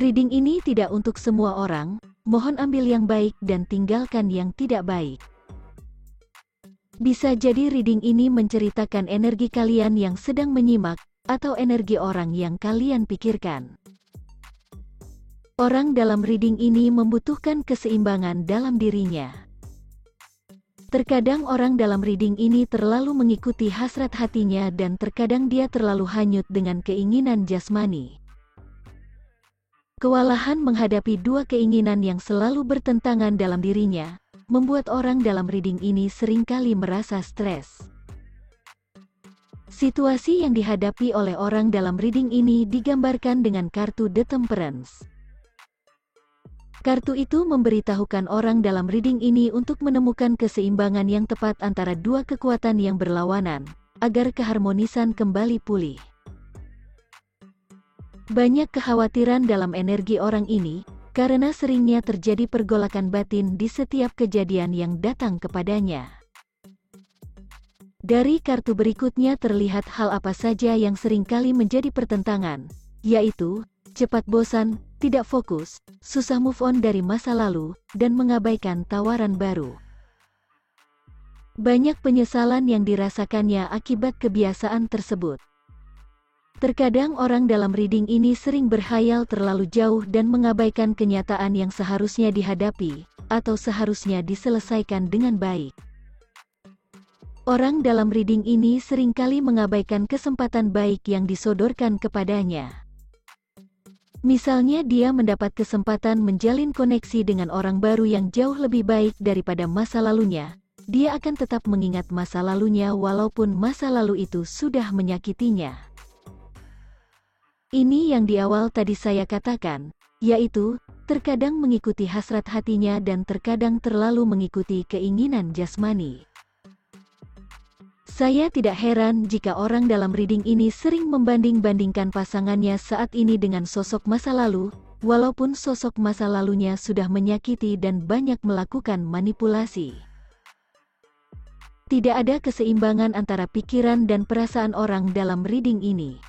Reading ini tidak untuk semua orang, mohon ambil yang baik dan tinggalkan yang tidak baik. Bisa jadi reading ini menceritakan energi kalian yang sedang menyimak, atau energi orang yang kalian pikirkan. Orang dalam reading ini membutuhkan keseimbangan dalam dirinya. Terkadang orang dalam reading ini terlalu mengikuti hasrat hatinya dan terkadang dia terlalu hanyut dengan keinginan jasmani. Kewalahan menghadapi dua keinginan yang selalu bertentangan dalam dirinya, membuat orang dalam reading ini seringkali merasa stres. Situasi yang dihadapi oleh orang dalam reading ini digambarkan dengan kartu The Temperance. Kartu itu memberitahukan orang dalam reading ini untuk menemukan keseimbangan yang tepat antara dua kekuatan yang berlawanan, agar keharmonisan kembali pulih. Banyak kekhawatiran dalam energi orang ini, karena seringnya terjadi pergolakan batin di setiap kejadian yang datang kepadanya. Dari kartu berikutnya terlihat hal apa saja yang seringkali menjadi pertentangan, yaitu cepat bosan, tidak fokus, susah move on dari masa lalu, dan mengabaikan tawaran baru. Banyak penyesalan yang dirasakannya akibat kebiasaan tersebut. Terkadang orang dalam reading ini sering berkhayal terlalu jauh dan mengabaikan kenyataan yang seharusnya dihadapi, atau seharusnya diselesaikan dengan baik. Orang dalam reading ini seringkali mengabaikan kesempatan baik yang disodorkan kepadanya. Misalnya dia mendapat kesempatan menjalin koneksi dengan orang baru yang jauh lebih baik daripada masa lalunya, dia akan tetap mengingat masa lalunya walaupun masa lalu itu sudah menyakitinya. Ini yang di awal tadi saya katakan, yaitu, terkadang mengikuti hasrat hatinya dan terkadang terlalu mengikuti keinginan jasmani. Saya tidak heran jika orang dalam reading ini sering membanding-bandingkan pasangannya saat ini dengan sosok masa lalu, walaupun sosok masa lalunya sudah menyakiti dan banyak melakukan manipulasi. Tidak ada keseimbangan antara pikiran dan perasaan orang dalam reading ini.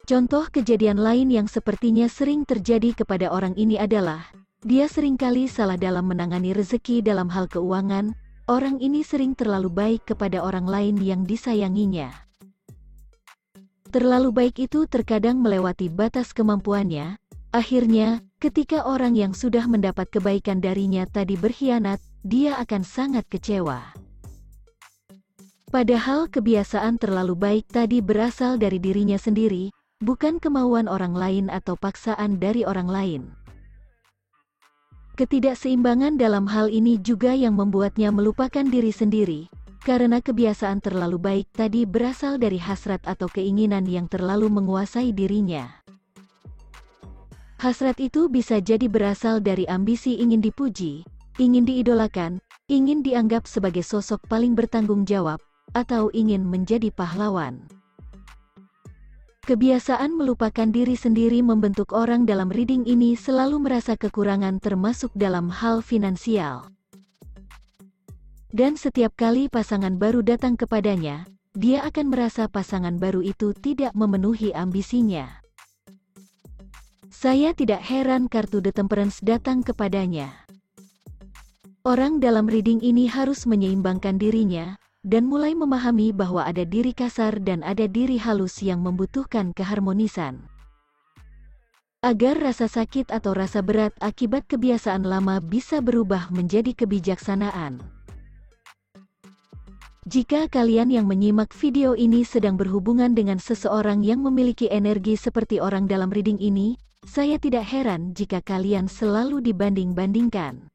Contoh kejadian lain yang sepertinya sering terjadi kepada orang ini adalah, dia seringkali salah dalam menangani rezeki dalam hal keuangan. Orang ini sering terlalu baik kepada orang lain yang disayanginya. Terlalu baik itu terkadang melewati batas kemampuannya. Akhirnya, ketika orang yang sudah mendapat kebaikan darinya tadi berkhianat, dia akan sangat kecewa. Padahal kebiasaan terlalu baik tadi berasal dari dirinya sendiri, bukan kemauan orang lain atau paksaan dari orang lain. Ketidakseimbangan dalam hal ini juga yang membuatnya melupakan diri sendiri, karena kebiasaan terlalu baik tadi berasal dari hasrat atau keinginan yang terlalu menguasai dirinya. Hasrat itu bisa jadi berasal dari ambisi ingin dipuji, ingin diidolakan, ingin dianggap sebagai sosok paling bertanggung jawab, atau ingin menjadi pahlawan. Kebiasaan melupakan diri sendiri membentuk orang dalam reading ini selalu merasa kekurangan termasuk dalam hal finansial. Dan setiap kali pasangan baru datang kepadanya, dia akan merasa pasangan baru itu tidak memenuhi ambisinya. Saya tidak heran kartu The Temperance datang kepadanya. Orang dalam reading ini harus menyeimbangkan dirinya, dan mulai memahami bahwa ada diri kasar dan ada diri halus yang membutuhkan keharmonisan. Agar rasa sakit atau rasa berat akibat kebiasaan lama bisa berubah menjadi kebijaksanaan. Jika kalian yang menyimak video ini sedang berhubungan dengan seseorang yang memiliki energi seperti orang dalam reading ini, saya tidak heran jika kalian selalu dibanding-bandingkan.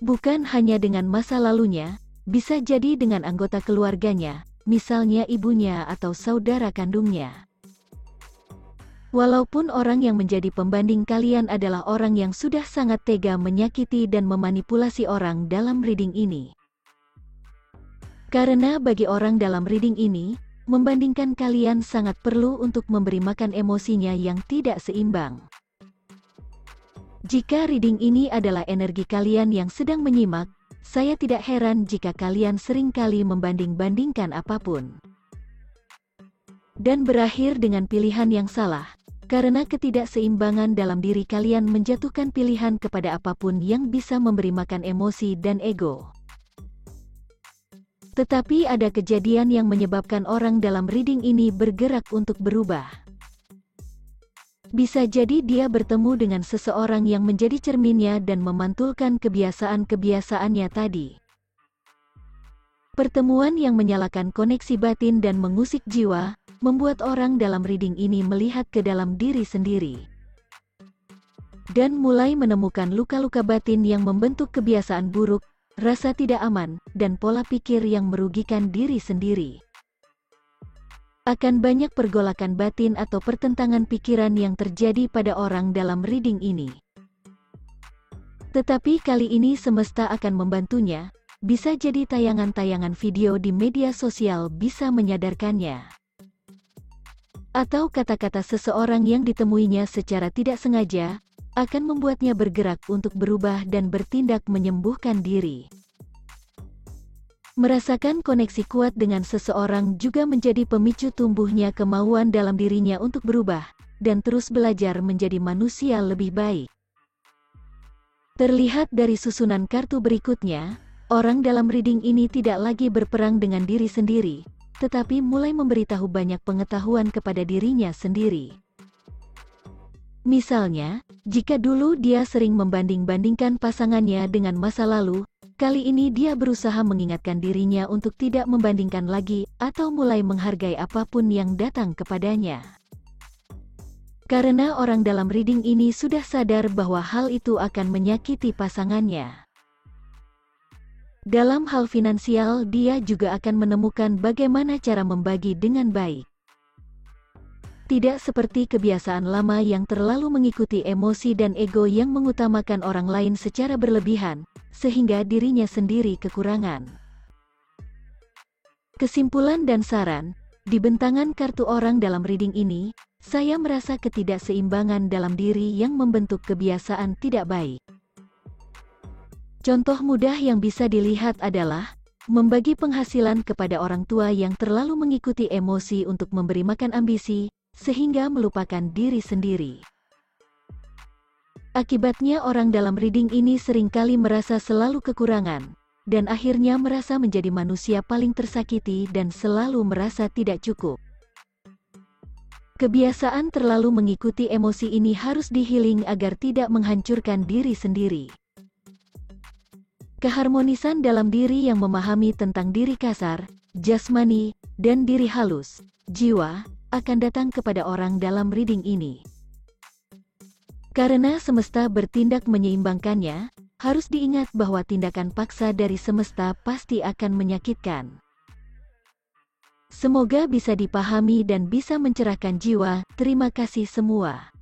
Bukan hanya dengan masa lalunya, bisa jadi dengan anggota keluarganya, misalnya ibunya atau saudara kandungnya. Walaupun orang yang menjadi pembanding kalian adalah orang yang sudah sangat tega menyakiti dan memanipulasi orang dalam reading ini. Karena bagi orang dalam reading ini, membandingkan kalian sangat perlu untuk memberi makan emosinya yang tidak seimbang. Jika reading ini adalah energi kalian yang sedang menyimak, saya tidak heran jika kalian seringkali membanding-bandingkan apapun. Dan berakhir dengan pilihan yang salah, karena ketidakseimbangan dalam diri kalian menjatuhkan pilihan kepada apapun yang bisa memberi makan emosi dan ego. Tetapi ada kejadian yang menyebabkan orang dalam reading ini bergerak untuk berubah. Bisa jadi dia bertemu dengan seseorang yang menjadi cerminnya dan memantulkan kebiasaan-kebiasaannya tadi. Pertemuan yang menyalakan koneksi batin dan mengusik jiwa, membuat orang dalam reading ini melihat ke dalam diri sendiri. Dan mulai menemukan luka-luka batin yang membentuk kebiasaan buruk, rasa tidak aman, dan pola pikir yang merugikan diri sendiri. Akan banyak pergolakan batin atau pertentangan pikiran yang terjadi pada orang dalam reading ini. Tetapi kali ini semesta akan membantunya. Bisa jadi tayangan-tayangan video di media sosial bisa menyadarkannya. Atau kata-kata seseorang yang ditemuinya secara tidak sengaja, akan membuatnya bergerak untuk berubah dan bertindak menyembuhkan diri. Merasakan koneksi kuat dengan seseorang juga menjadi pemicu tumbuhnya kemauan dalam dirinya untuk berubah, dan terus belajar menjadi manusia lebih baik. Terlihat dari susunan kartu berikutnya, orang dalam reading ini tidak lagi berperang dengan diri sendiri, tetapi mulai memberitahu banyak pengetahuan kepada dirinya sendiri. Misalnya, jika dulu dia sering membanding-bandingkan pasangannya dengan masa lalu, kali ini dia berusaha mengingatkan dirinya untuk tidak membandingkan lagi, atau mulai menghargai apapun yang datang kepadanya. Karena orang dalam reading ini sudah sadar bahwa hal itu akan menyakiti pasangannya. Dalam hal finansial, dia juga akan menemukan bagaimana cara membagi dengan baik. Tidak seperti kebiasaan lama yang terlalu mengikuti emosi dan ego yang mengutamakan orang lain secara berlebihan, sehingga dirinya sendiri kekurangan. Kesimpulan dan saran, di bentangan kartu orang dalam reading ini, saya merasa ketidakseimbangan dalam diri yang membentuk kebiasaan tidak baik. Contoh mudah yang bisa dilihat adalah membagi penghasilan kepada orang tua yang terlalu mengikuti emosi untuk memberi makan ambisi, sehingga melupakan diri sendiri. Akibatnya orang dalam reading ini seringkali merasa selalu kekurangan, dan akhirnya merasa menjadi manusia paling tersakiti dan selalu merasa tidak cukup. Kebiasaan terlalu mengikuti emosi ini harus di-healing agar tidak menghancurkan diri sendiri. Keharmonisan dalam diri yang memahami tentang diri kasar, jasmani, dan diri halus, jiwa, akan datang kepada orang dalam reading ini. Karena semesta bertindak menyeimbangkannya, harus diingat bahwa tindakan paksa dari semesta pasti akan menyakitkan. Semoga bisa dipahami dan bisa mencerahkan jiwa. Terima kasih semua.